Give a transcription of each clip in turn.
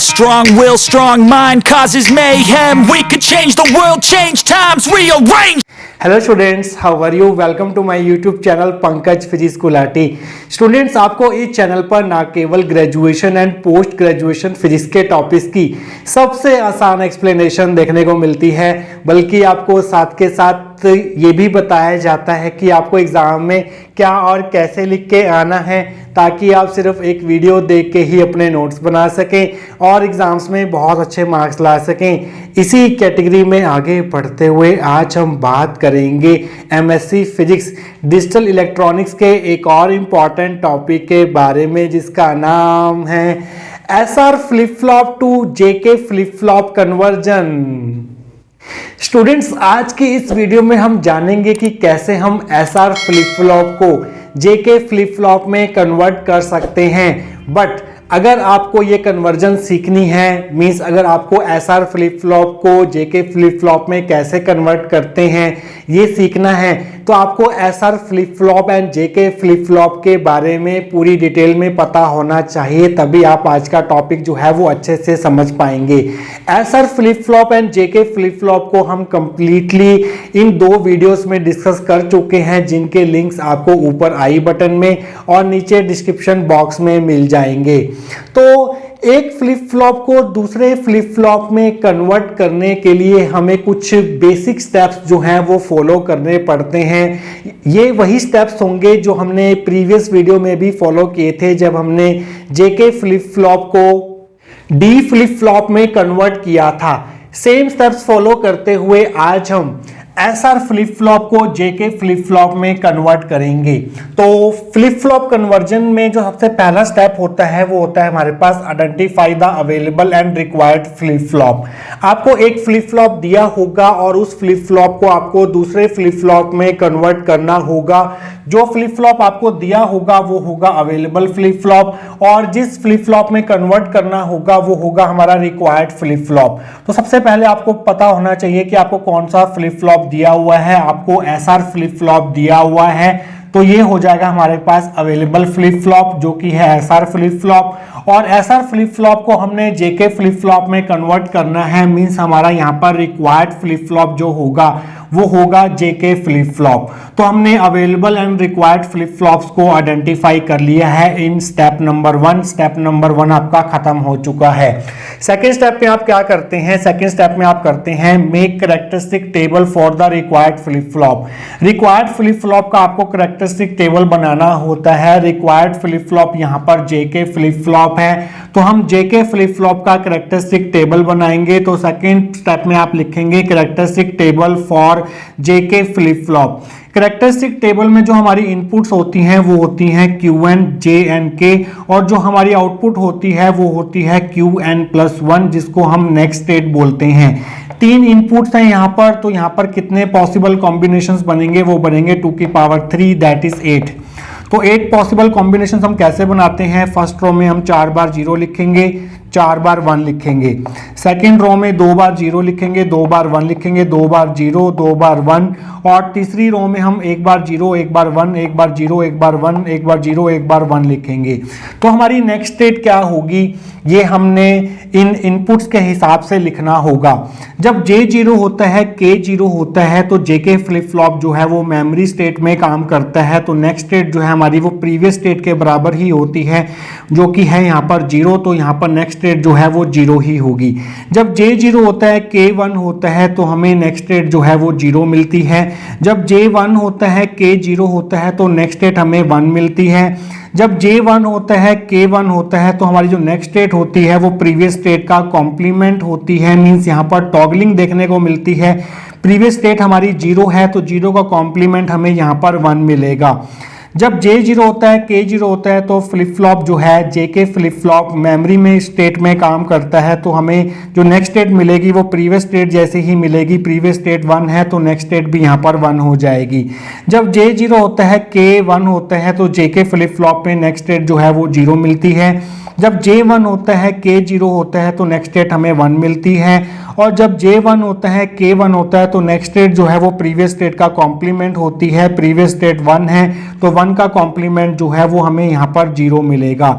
A strong will, strong mind causes mayhem. We could change the world, change times, rearrange. Hello students, how are you? Welcome to my YouTube channel Pankaj physics Gulati. Students, आपको इस channel पर ना केवल graduation and post graduation physics के topics की सबसे आसान explanation देखने को मिलती है, बल्कि आपको साथ के साथ ये भी बताया जाता है कि आपको एग्जाम में क्या और कैसे लिख के आना है, ताकि आप सिर्फ एक वीडियो देख के ही अपने नोट्स बना सकें और एग्जाम्स में बहुत अच्छे मार्क्स ला सकें। इसी कैटेगरी में आगे बढ़ते हुए आज हम बात करेंगे एमएससी फिजिक्स डिजिटल इलेक्ट्रॉनिक्स के एक और इम्पॉर्टेंट टॉपिक के बारे में, जिसका नाम है SR flip flop to JK flip flop conversion. Students, आज की इस वीडियो में हम जानेंगे कि कैसे हम एसआर फ्लिप फ्लॉप को जेके फ्लिप फ्लॉप में कन्वर्ट कर सकते हैं। बट अगर आपको ये कन्वर्जन सीखनी है, मींस अगर आपको एसआर फ्लिप फ्लॉप को जेके फ्लिप फ्लॉप में कैसे कन्वर्ट करते हैं ये सीखना है, तो आपको SR flip flop and JK flip flop के बारे में पूरी डिटेल में पता होना चाहिए, तभी आप आज का टॉपिक जो है वो अच्छे से समझ पाएंगे। SR flip flop and JK flip flop को हम कंप्लीटली इन दो वीडियोस में डिस्कस कर चुके हैं, जिनके लिंक्स आपको ऊपर आई बटन में और नीचे डिस्क्रिप्शन बॉक्स में मिल जाएंगे। तो एक फ्लिप फ्लॉप को दूसरे फ्लिप फ्लॉप में कन्वर्ट करने के लिए हमें कुछ बेसिक स्टेप्स जो हैं वो फॉलो करने पड़ते हैं। ये वही स्टेप्स होंगे जो हमने प्रीवियस वीडियो में भी फॉलो किए थे, जब हमने जेके फ्लिप फ्लॉप को डी फ्लिप फ्लॉप में कन्वर्ट किया था। सेम स्टेप्स फॉलो करते हुए आज हम एसआर फ्लिप फ्लॉप को जेके फ्लिप फ्लॉप में कन्वर्ट करेंगे। तो फ्लिप फ्लॉप कन्वर्जन में जो सबसे पहला स्टेप होता है वो होता है हमारे पास identify the available and required flip flop. आपको एक फ्लिप फ्लॉप दिया होगा और उस फ्लिप फ्लॉप को आपको दूसरे फ्लिप फ्लॉप में कन्वर्ट करना होगा। जो फ्लिप फ्लॉप आपको दिया होगा वो होगा अवेलेबल फ्लिप फ्लॉप, और जिस फ्लिप फ्लॉप में कन्वर्ट करना होगा वो होगा हमारा रिक्वायर्ड फ्लिप फ्लॉप। तो सबसे पहले आपको पता होना चाहिए कि आपको कौन सा फ्लिप फ्लॉप दिया हुआ है। आपको एसआर फ्लिप फ्लॉप दिया हुआ है, तो ये हो जाएगा हमारे पास अवेलेबल फ्लिप फ्लॉप, जो कि है एसआर फ्लिप फ्लॉप। और एसआर फ्लिप फ्लॉप को हमने जेके फ्लिप फ्लॉप में कन्वर्ट करना है, मींस हमारा यहाँ पर रिक्वायर्ड फ्लिप फ्लॉप जो होगा वो होगा जेके फ्लिप फ्लॉप। तो हमने available and required flip flops को आइडेंटिफाई कर लिया है in step number 1। Step number 1 आपका खत्म हो चुका है। सेकेंड स्टेप में आप क्या करते हैं? सेकेंड स्टेप में आप करते हैं make characteristic table for the required flip flop. Required flip flop का आपको कैरेक्टरिस्टिक टेबल बनाना होता है। रिक्वायर्ड फ्लिप फ्लॉप यहाँ पर जेके फ्लिप फ्लॉप है, तो हम जेके फ्लिप फ्लॉप का कैरेक्टरिस्टिक टेबल बनाएंगे। तो सेकेंड स्टेप में आप लिखेंगे characteristic table for JK flip flop. Characteristic table में जो हमारी इनपुट्स होती हैं वो होती हैं Qn, Jn, K, और जो हमारी आउटपुट होती है वो होती है Qn+1, जिसको हम नेक्स्ट स्टेट बोलते हैं। 3 इनपुट्स हैं यहाँ पर, तो यहाँ पर कितने पॉसिबल कॉम्बिनेशंस बनेंगे? वो बनेंगे 2 की पावर 3, दैट इज 8। तो 8 पॉसिबल कॉम्बिनेशंस हम कैसे बनाते हैं? फर्स्ट रो में हम 4 बार 0 लिखेंगे, 4 बार 1 लिखेंगे। सेकेंड रो में 2 बार 0 लिखेंगे, 2 बार 1 लिखेंगे, 2 बार 0, 2 बार 1। और तीसरी रो में हम 1 बार 0, 1 बार 1, 1 बार 0, 1 बार 1, 1 बार 0, 1 बार 1 लिखेंगे। तो हमारी नेक्स्ट स्टेट क्या होगी, ये हमने इन इनपुट्स के हिसाब से लिखना होगा। जब J0 होता है, K0 होता है, तो जेके फ्लिप फ्लॉप जो है वो मेमोरी स्टेट में काम करता है। तो नेक्स्ट स्टेट जो है हमारी वो प्रीवियस स्टेट के बराबर ही होती है, जो कि है यहाँ पर 0। तो यहाँ पर नेक्स्ट स्टेट जो है वो 0 ही होगी। जब J0 होता है, K1 होता है, तो हमें नेक्स्ट स्टेट जो है वो 0 मिलती है। जब J1 होता है, K0 होता है, तो नेक्स्ट स्टेट हमें 1 मिलती है। जब J1 होता है, K1 होता है, तो हमारी जो नेक्स्ट स्टेट होती है वो प्रीवियस स्टेट का कॉम्प्लीमेंट होती है, मींस यहाँ पर टॉगलिंग देखने को मिलती है। प्रीवियस स्टेट हमारी 0 है, तो 0 का कॉम्प्लीमेंट हमें यहाँ पर 1 मिलेगा। जब J0 होता है, K0 होता है, तो फ्लिप फ्लॉप जो है जेके फ्लिप फ्लॉप मेमोरी में स्टेट में काम करता है। तो हमें जो नेक्स्ट स्टेट मिलेगी वो प्रीवियस स्टेट जैसे ही मिलेगी। प्रीवियस स्टेट 1 है, तो नेक्स्ट स्टेट भी यहाँ पर 1 हो जाएगी। जब J0 होता है, K1 होता है, तो जेके फ्लिप फ्लॉप में नेक्स्ट स्टेट जो है वो 0 मिलती है। जब J1 होता है K0 होता है तो नेक्स्ट स्टेट हमें 1 मिलती है, और जब J1 होता है K1 होता है तो नेक्स्ट स्टेट जो है वो प्रीवियस स्टेट का कॉम्प्लीमेंट होती है। प्रीवियस स्टेट 1 है तो 1 का कॉम्प्लीमेंट जो है वो हमें यहाँ पर 0 मिलेगा।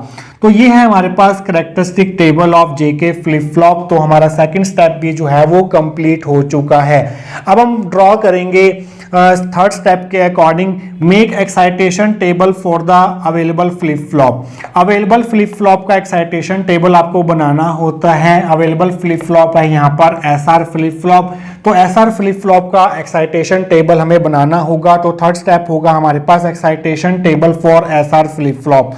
तो ये है हमारे पास characteristic table of JK flip flop. तो हमारा सेकंड स्टेप भी जो है वो कंप्लीट हो चुका है। अब हम ड्रॉ करेंगे थर्ड स्टेप के according, make excitation table for the available flip flop. Available flip flop का एक्साइटेशन टेबल आपको बनाना होता है। अवेलेबल फ्लिप फ्लॉप है यहाँ पर SR फ्लिप फ्लॉप, तो SR फ्लिप फ्लॉप का एक्साइटेशन टेबल हमें बनाना होगा। तो थर्ड स्टेप होगा हमारे पास excitation table for SR flip flop.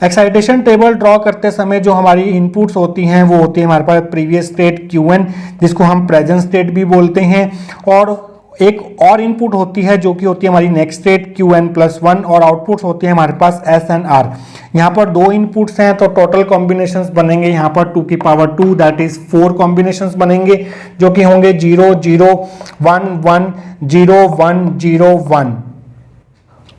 Excitation table draw करते समय जो हमारी इनपुट्स होती हैं वो होती है हमारे पास प्रीवियस स्टेट Qn, जिसको हम प्रेजेंट स्टेट भी बोलते हैं, और एक और इनपुट होती है जो कि होती है हमारी नेक्स्ट स्टेट Qn+1, और आउटपुट्स होती है हमारे पास S and R। यहाँ पर 2 इनपुट्स हैं तो टोटल कॉम्बिनेशंस बनेंगे यहाँ पर 2 की पावर 2, दैट इज 4 कॉम्बिनेशंस बनेंगे जो कि होंगे 0 0 1 1 0 1 0 1।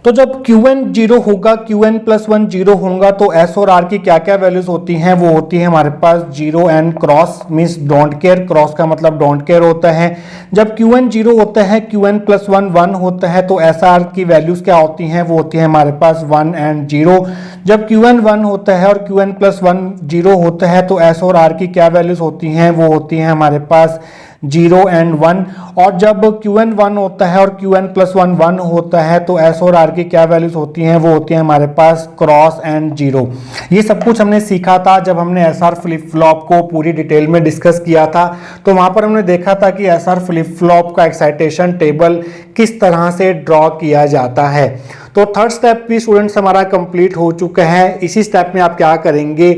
तो जब Qn 0 होगा, Qn+1 0 होगा तो S और R की क्या क्या वैल्यूज होती हैं, वो होती है हमारे पास 0 and cross, means don't care. Cross का मतलब डोंट केयर होता है। जब Qn 0 होता है, Qn+1 1 होता है तो SR की वैल्यूज क्या होती हैं, वो होती है हमारे पास 1 एंड 0। जब Qn 1 होता है और Qn+1 0 होता है तो S और R की क्या वैल्यूज होती हैं, वो होती हैं हमारे पास 0 एंड 1। और जब Qn 1 होता है और Qn+1 1 होता है तो S और R की क्या वैल्यूज होती हैं, वो होती हैं हमारे पास क्रॉस एंड 0। ये सब कुछ हमने सीखा था जब हमने SR फ्लिप फ्लॉप को पूरी डिटेल में डिस्कस किया था। तो वहां पर हमने देखा था कि SR फ्लिप फ्लॉप का एक्साइटेशन टेबल किस तरह से ड्रॉ किया जाता है। तो थर्ड स्टेप भी स्टूडेंट्स हमारा कंप्लीट हो चुका है। इसी स्टेप में आप क्या करेंगे,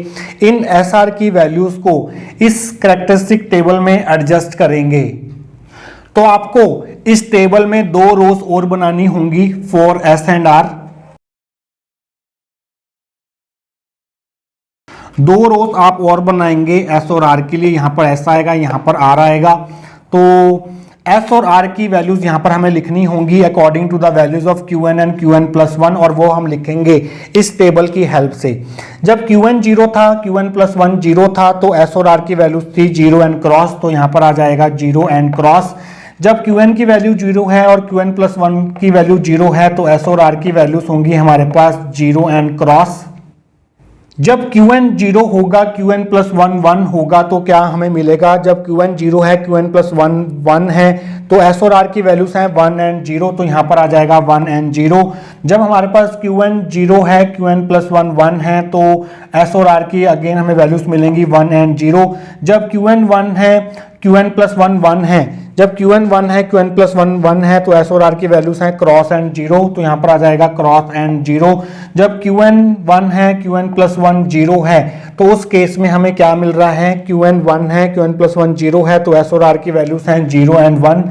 इन SR की वैल्यूज को इस कैरेक्टरिस्टिक टेबल में एडजस्ट करेंगे। तो आपको इस टेबल में 2 रोज और बनानी होंगी फॉर S एंड R। 2 रोज आप और बनाएंगे S और R के लिए। यहां पर S आएगा, यहां पर R आएगा। तो S और R की वैल्यूज यहां पर हमें लिखनी होंगी according to the values of Qn and Qn+1, और वो हम लिखेंगे इस टेबल की हेल्प से। जब Qn 0 था, Qn+1 0 था तो S और R की वैल्यूज थी 0 एंड क्रॉस, तो यहां पर आ जाएगा 0 एंड क्रॉस। जब Qn की वैल्यू 0 है और Qn+1 की वैल्यू 0 है तो S और R की वैल्यूज होंगी हमारे पास 0 एंड क्रॉस। जब Qn 0 होगा, Qn+1 1 होगा तो क्या हमें मिलेगा, जब Qn 0 है, Qn+1 1 है तो S और R की वैल्यूज हैं 1 एंड 0, तो यहाँ पर आ जाएगा 1 एंड 0। जब हमारे पास Qn 0 है, Qn+1 1 है तो S और R की अगेन हमें वैल्यूज मिलेंगी 1 एंड 0। जब Qn 1 है, Qn+1 1 है, जब Qn 1 है, Qn+1 1 है तो S और R की वैल्यूज हैं क्रॉस एंड 0, तो यहाँ पर आ जाएगा क्रॉस एंड 0। जब Qn 1 है, Qn+1 0 है तो उस केस में हमें क्या मिल रहा है, Qn 1 है, Qn+1 0 है तो S और R की वैल्यूज हैं 0 एंड 1,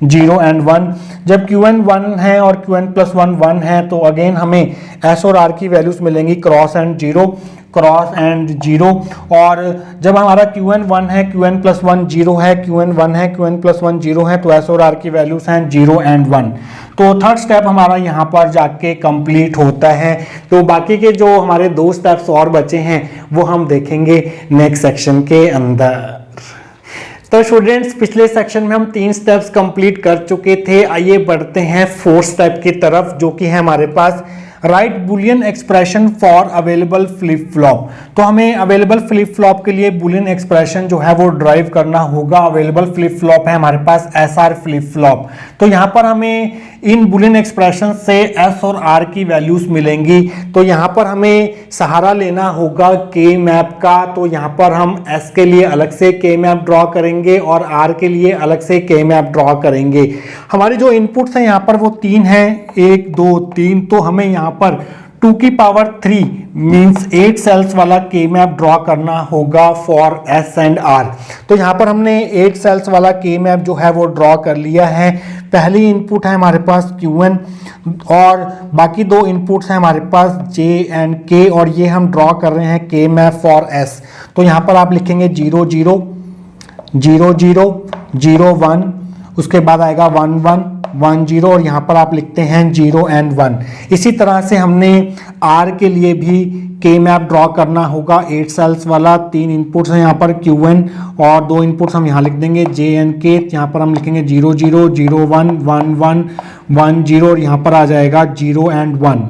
0 एंड 1। जब Qn 1 है और Qn+1 1 है तो अगेन हमें S और R की वैल्यूज मिलेंगी क्रॉस एंड 0, क्रॉस एंड 0। और जब हमारा Qn 1 है, Qn+1 0 है, Qn 1 है, Qn+1 0 है तो S और R की वैल्यूज हैं 0 एंड 1। तो थर्ड स्टेप हमारा यहाँ पर जाके कंप्लीट होता है। तो बाकी के जो हमारे 2 स्टेप्स और बचे हैं वो हम देखेंगे नेक्स्ट सेक्शन के अंदर। तो स्टूडेंट्स, पिछले सेक्शन में हम 3 स्टेप्स कंप्लीट कर चुके थे। आइए बढ़ते हैं 4th स्टेप की तरफ, जो कि है हमारे पास write Boolean expression for available flip flop. तो हमें अवेलेबल फ्लिप फ्लॉप के लिए बुलियन एक्सप्रेशन जो है वो ड्राइव करना होगा। अवेलेबल फ्लिप फ्लॉप है हमारे पास SR फ्लिप फ्लॉप। तो यहाँ पर हमें इन बुलियन एक्सप्रेशन से S और R की वैल्यूज मिलेंगी। तो यहाँ पर हमें सहारा लेना होगा K मैप का। तो यहाँ पर हम S के लिए अलग से K मैप ड्रॉ करेंगे और R के लिए अलग से K मैप ड्रॉ करेंगे। हमारे जो इनपुट्स हैं यहाँ पर वो 3 हैं, 1 2 3। तो हमें यहाँ पर 2 की पावर 3 मीन्स 8 सेल्स वाला K मैप ड्रॉ करना होगा फॉर S एंड R। तो यहाँ पर हमने 8 सेल्स वाला K मैप जो है वो ड्रॉ कर लिया है। पहली इनपुट है हमारे पास Qn और बाकी 2 इनपुट्स हैं हमारे पास J एंड K, और ये हम ड्रॉ कर रहे हैं K मैप फॉर S। तो यहाँ पर आप लिखेंगे 0 0 0 0 0 1, उसके बाद आएगा 1 1 10 और यहाँ पर आप लिखते हैं 0 एंड 1। इसी तरह से हमने आर के लिए भी के मैप ड्रॉ करना होगा 8 सेल्स वाला। 3 इनपुट्स हैं यहाँ पर QN और 2 इनपुट्स हम यहाँ लिख देंगे JNK। यहाँ पर हम लिखेंगे 0 0 0 1 1 1 1 0 और यहाँ पर आ जाएगा 0 एंड 1।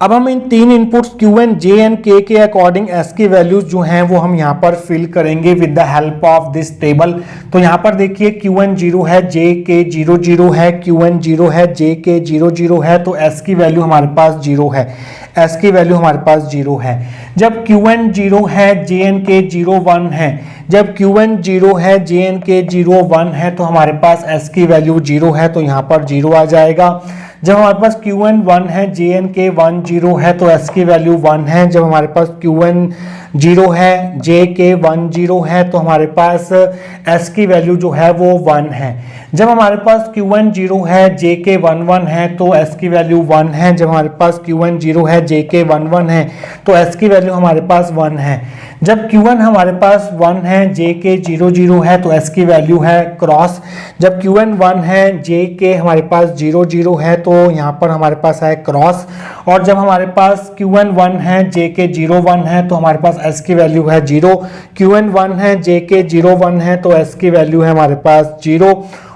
अब हम इन 3 इनपुट्स QN JNK के अकॉर्डिंग S की वैल्यूज जो हैं वो हम यहाँ पर फिल करेंगे with the help of this table. तो यहाँ पर देखिए QN 0 है, JK 0 0 है, QN 0 है, JK 0 0 है, तो S की वैल्यू हमारे पास 0 है। S की वैल्यू हमारे पास 0 है। जब QN 0 है, JNK 0 1 है, जब QN 0 है, JNK 0 1 है, तो हमारे पास S की वैल्यू 0 है, तो यहाँ पर 0 आ जाएगा। जब हमारे पास QN 1 है, JNK 1 0 है, तो S की वैल्यू 1 है। जब हमारे पास QN 0 है, JK 1 0 है, तो हमारे पास S की वैल्यू जो है वो 1 है। जब हमारे पास QN 0 है, JK 1 1 है, तो S की वैल्यू 1 है। जब हमारे पास QN 0 है, JK 1 1 है, तो S की वैल्यू हमारे पास 1 है। जब QN हमारे पास 1 है, JK 0 0 है, तो S की वैल्यू है क्रॉस। जब QN 1 है, JK हमारे पास 0 0 है, तो यहाँ पर हमारे पास है क्रॉस। और जब हमारे पास QN 1 है, JK 0 1 है, तो हमारे पास S की वैल्यू है 0। QN 1 है, JK 0 1 है, तो S की वैल्यू है हमारे पास 0।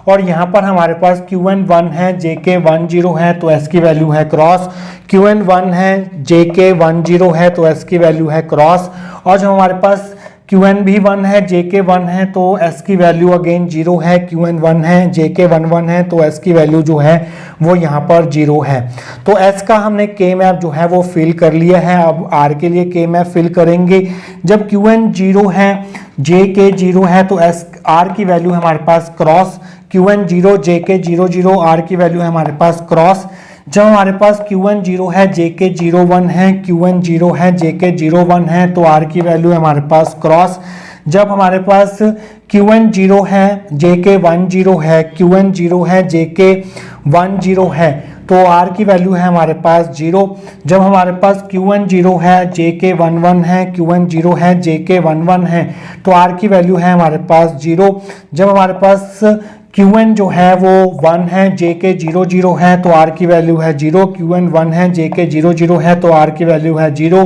और यहाँ पर हमारे पास QN 1 है, JK 1 0 है, तो S की वैल्यू है क्रॉस। QN 1 है, JK 1 0 है, तो S की वैल्यू है क्रॉस। और जब हमारे पास QN भी 1 है, JK 1 है, तो S की वैल्यू अगेन 0 है। QN 1 है, JK 1 1 है, तो S की वैल्यू जो है वो यहाँ पर 0 है। तो S का हमने K मैप जो है वो फिल कर लिया है। अब R के लिए K मैप फिल करेंगे। जब QN 0 है, JK 0 है, तो R की वैल्यू हमारे पास क्रॉस। QN 0, JK 0 0, R की वैल्यू है हमारे पास क्रॉस। जब हमारे पास QN 0 है, JK 0 1 है, QN 0 है, JK 0 1 है, तो R की वैल्यू है हमारे पास क्रॉस। जब हमारे पास QN 0 है, JK 1 0 है, QN 0 है, JK 1 0 है, तो R की वैल्यू है हमारे पास 0। जब हमारे पास QN 0 है, JK 1 1 है, QN 0 है, JK 1 1 है, तो R की वैल्यू है हमारे पास 0। जब हमारे पास QN जो है वो 1 है, JK 0 0 है, तो R की वैल्यू है 0। QN 1 है, JK 0 0 है, तो R की वैल्यू है 0।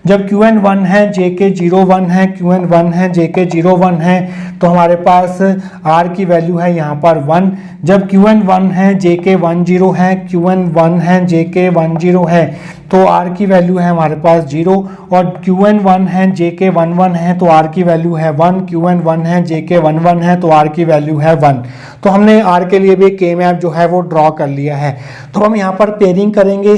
जब QN 1 है, JK 0 1 है, QN 1 है, JK 0 1 है, तो हमारे पास R की वैल्यू है यहाँ पर 1। जब QN 1 है, JK 1 0 है, QN 1 है, JK 1 0 है, तो R की वैल्यू है हमारे पास 0। और QN 1 है, JK 1 1 है, तो R की वैल्यू है 1। QN 1 है, JK 1 1 है, तो R की वैल्यू है 1। तो हमने R के लिए भी K मैप जो है वो ड्रॉ कर लिया है। तो हम यहाँ पर पेयरिंग करेंगे।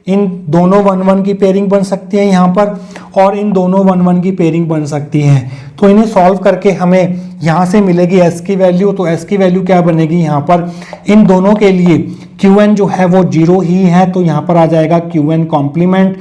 इन दोनों 1 1 की पेयरिंग बन सकती है यहाँ पर, और इन दोनों 1 1 की पेयरिंग बन सकती है। तो इन्हें सॉल्व करके हमें यहाँ से मिलेगी S की वैल्यू। तो S की वैल्यू क्या बनेगी यहाँ पर, इन दोनों के लिए QN जो है वो 0 ही है, तो यहाँ पर आ जाएगा QN कॉम्प्लीमेंट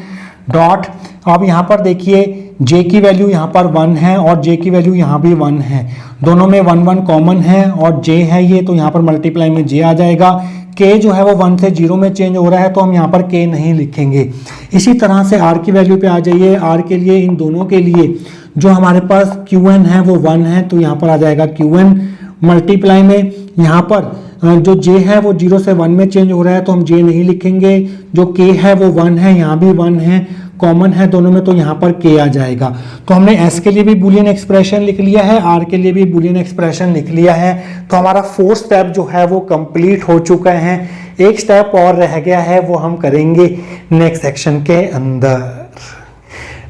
डॉट। अब यहाँ पर देखिए J की वैल्यू यहाँ पर 1 है और J की वैल्यू यहाँ भी 1 है, दोनों में 1 1 कॉमन है और J है ये, तो यहाँ पर मल्टीप्लाई में J आ जाएगा। K जो है वो 1 से 0 में चेंज हो रहा है, तो हम यहाँ पर K नहीं लिखेंगे। इसी तरह से R की वैल्यू पे आ जाइए। R के लिए इन दोनों के लिए जो हमारे पास QN है वो 1 है, तो यहाँ पर आ जाएगा QN मल्टीप्लाई में यहाँ पर जो J है वो 0 से 1 में चेंज हो रहा है, तो हम J नहीं लिखेंगे। जो K है वो 1 है, यहाँ भी 1 है, कॉमन है दोनों में, तो यहाँ पर K आ जाएगा। तो हमने S के लिए भी बूलियन एक्सप्रेशन लिख लिया है, R के लिए भी बूलियन एक्सप्रेशन लिख लिया है। तो हमारा 4 स्टेप जो है वो कंप्लीट हो चुका है। एक स्टेप और रह गया है, वो हम करेंगे नेक्स्ट सेक्शन के अंदर।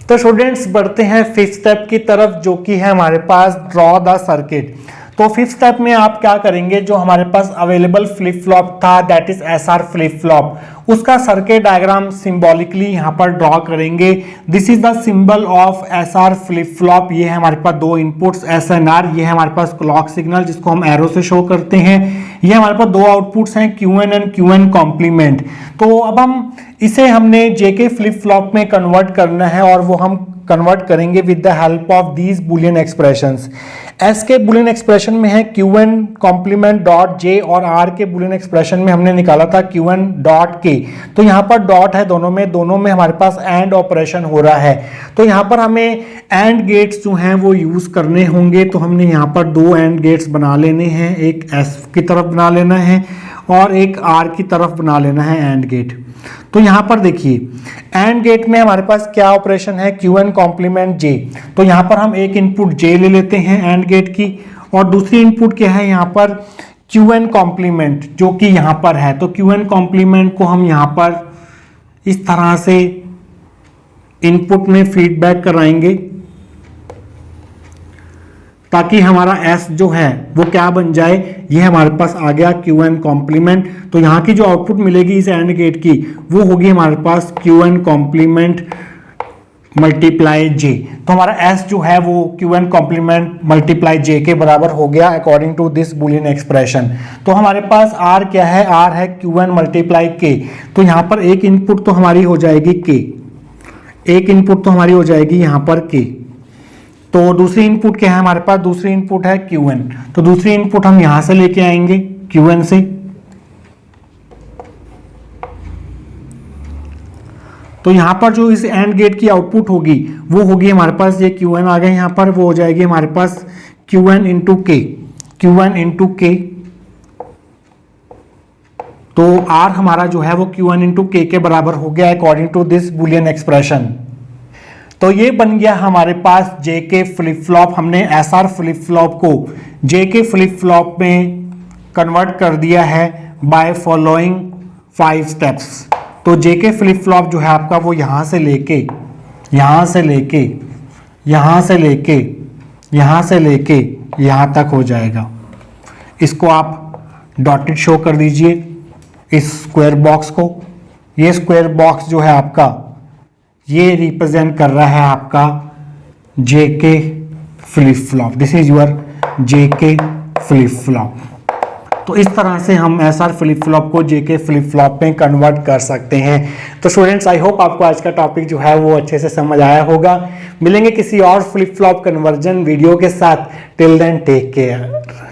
तो स्टूडेंट्स बढ़ते हैं 5th स्टेप की तरफ, जो कि है हमारे पास ड्रॉ द सर्किट। तो 5th स्टेप में आप क्या करेंगे, जो हमारे पास अवेलेबल फ्लिप फ्लॉप था, that is SR flip flop, उसका सर्किट डायग्राम सिंबॉलिकली यहाँ पर ड्रॉ करेंगे। This is the symbol of SR flip flop. ये है हमारे पास 2 इनपुट्स S and R, ये है हमारे पास क्लॉक सिग्नल जिसको हम एरो से शो करते हैं। ये हमारे पास 2 आउटपुट्स हैं QN एंड QN कॉम्प्लीमेंट। तो अब इसे हमने JK फ्लिप फ्लॉप में कन्वर्ट करना है, और वो हम कन्वर्ट करेंगे with the help of these Boolean expressions. S के बुलियन एक्सप्रेशन में है QN कॉम्प्लीमेंट डॉट J, और R के बुलियन एक्सप्रेशन में हमने निकाला था QN डॉट K। तो यहाँ पर डॉट है दोनों में हमारे पास एंड ऑपरेशन हो रहा है। तो यहाँ पर हमें एंड गेट्स जो हैं वो यूज करने होंगे। तो हमने यहाँ पर 2 एंड गेट्स बना लेने हैं, एक S की तरफ बना लेना है और एक आर की तरफ बना लेना है एंड गेट। तो यहाँ पर देखिए एंड गेट में हमारे पास क्या ऑपरेशन है, क्यू एन कॉम्प्लीमेंट जे। तो यहाँ पर हम एक इनपुट जे ले लेते हैं एंड गेट की, और दूसरी इनपुट क्या है यहाँ पर क्यू एन कॉम्प्लीमेंट, जो कि यहाँ पर है। तो क्यू एन कॉम्प्लीमेंट को हम यहाँ पर इस तरह से इनपुट में फीडबैक कराएंगे ताकि हमारा S जो है वो क्या बन जाए, ये हमारे पास आ गया क्यू एन कॉम्प्लीमेंट। तो यहाँ की जो आउटपुट मिलेगी इस एंड गेट की वो होगी हमारे पास Q n complement multiply J. तो हमारा S जो है वो Q n complement multiply J के बराबर हो गया according to this Boolean expression. तो हमारे पास R क्या है, R है क्यू एन मल्टीप्लाई के। तो यहाँ पर एक इनपुट तो हमारी हो जाएगी के, एक इनपुट तो हमारी हो जाएगी यहाँ पर के। तो दूसरी इनपुट क्या है हमारे पास, दूसरी इनपुट है क्यू एन। तो दूसरी इनपुट हम यहां से लेके आएंगे क्यू एन से। तो यहां पर जो इस एंड गेट की आउटपुट होगी वो होगी हमारे पास, ये क्यू एन आ गए यहां पर, वो हो जाएगी हमारे पास क्यू एन इंटू के, क्यू एन इंटू के। तो आर हमारा जो है वो क्यू एन इंटू के बराबर हो गया according to this Boolean expression. तो ये बन गया हमारे पास जे के फ्लिप फ्लॉप। हमने एस आर फ्लिप फ्लॉप को जे के फ्लिप फ्लॉप में कन्वर्ट कर दिया है बाय फॉलोइंग 5 स्टेप्स। तो जे के फ्लिप फ्लॉप जो है आपका वो यहाँ से लेके यहाँ से लेके यहाँ से लेके यहाँ से लेके यहाँ तक हो जाएगा। इसको आप डॉटेड शो कर दीजिए इस स्क्वायर बॉक्स को। ये स्क्वायर बॉक्स जो है आपका ये रिप्रेजेंट कर रहा है आपका J K flip flop. This is your J K flip flop. तो इस तरह से हम एस आर फ्लिप फ्लॉप को जे के फ्लिप फ्लॉप में कन्वर्ट कर सकते हैं। तो स्टूडेंट्स आई होप आपको आज का टॉपिक जो है वो अच्छे से समझ आया होगा। मिलेंगे किसी और फ्लिप फ्लॉप कन्वर्जन वीडियो के साथ। Till then take care.